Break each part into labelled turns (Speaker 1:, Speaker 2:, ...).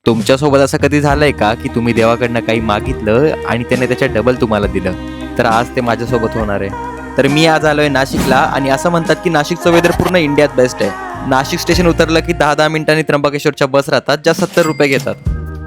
Speaker 1: तुमच्यासोबत असं कधी झालंय का की तुम्ही देवाकडनं काही मागितलं आणि त्याने त्याच्या डबल तुम्हाला दिलं? तर आज ते माझ्यासोबत होणार आहे. तर मी आज आलोय नाशिकला आणि असं म्हणतात की नाशिकचं वेदर पूर्ण इंडियात बेस्ट आहे. नाशिक स्टेशन उतरलं की 10-10 मिनिटांनी त्र्यंबकेश्वरच्या बस राहतात ज्या 70 रुपये घेतात.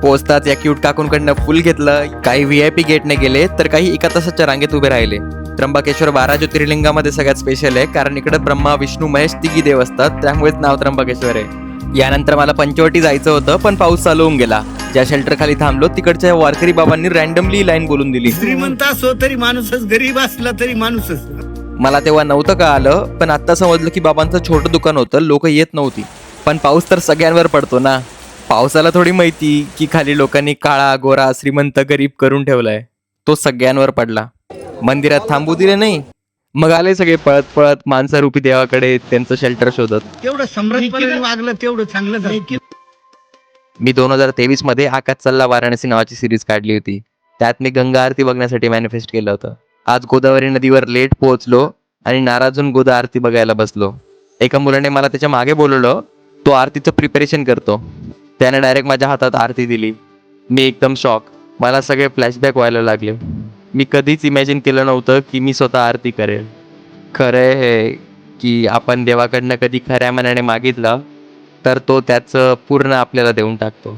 Speaker 1: पोहोचताच या क्यूट काकूंकडनं फुल घेतलं, काही VIP गेटने गेले तर काही एका तासाच्या रांगेत उभे राहिले. त्र्यंबकेश्वर 12 ज्योतिर्लिंगामध्ये सगळ्यात स्पेशल आहे कारण इकडे ब्रह्मा विष्णू महेश तिघी देव असतात, त्यामुळेच नाव त्र्यंबकेश्वर आहे. यानंतर मला पंचवटी जायचं होतं पण पाऊस चालू होऊन गेला. ज्या शेल्टर खाली थांबलो तिकडच्या वारकरी बाबांनी रॅन्डमली लाईन बोलून दिली.
Speaker 2: श्रीमंत असो तरी माणूसच, गरीब असला तरी माणूसच.
Speaker 1: मला तेव्हा नव्हतं का आलं, पण आता समजलं की बाबांचं छोटं दुकान होतं, लोक येत नव्हती. पण पाऊस तर सगळ्यांवर पडतो ना. पावसाला थोडी माहिती की खाली लोकांनी काळा गोरा श्रीमंत गरीब करून ठेवलाय. तो सगळ्यांवर पडला. मंदिरात थांबू दिले नाही. मग आले सगळे पळत पळत माणसारूपी देवाकडे त्यांचं शेल्टर शोधत.
Speaker 2: तेवढं सम्राटपणे वागलं तेवढं चांगलं झालं.
Speaker 1: मी 2023 मध्ये आकाश चल्ला वाराणसी नावाची सिरीज काढली होती. त्यात मी गंगा आरती बघण्यासाठी मॅनिफेस्ट केलं होतं. आज गोदावरी नदीवर लेट पोहोचलो आणि नाराज होऊन गोदा आरती बघायला बसलो. एका मुलाने मला त्याच्या मागे बोलवलं. तो आरतीचं प्रिपरेशन करतो. त्याने डायरेक्ट माझ्या हातात आरती दिली. मी एकदम शॉक. मला सगळे फ्लॅशबॅक व्हायला लागले. मी कधीच इमॅजिन केलं नव्हतं की मी स्वतः आरती करेल. खरं हे की आपण देवाकडनं कधी खऱ्या मनाने मागितलं तर तो त्याचं पूर्ण आपल्याला देऊन टाकतो.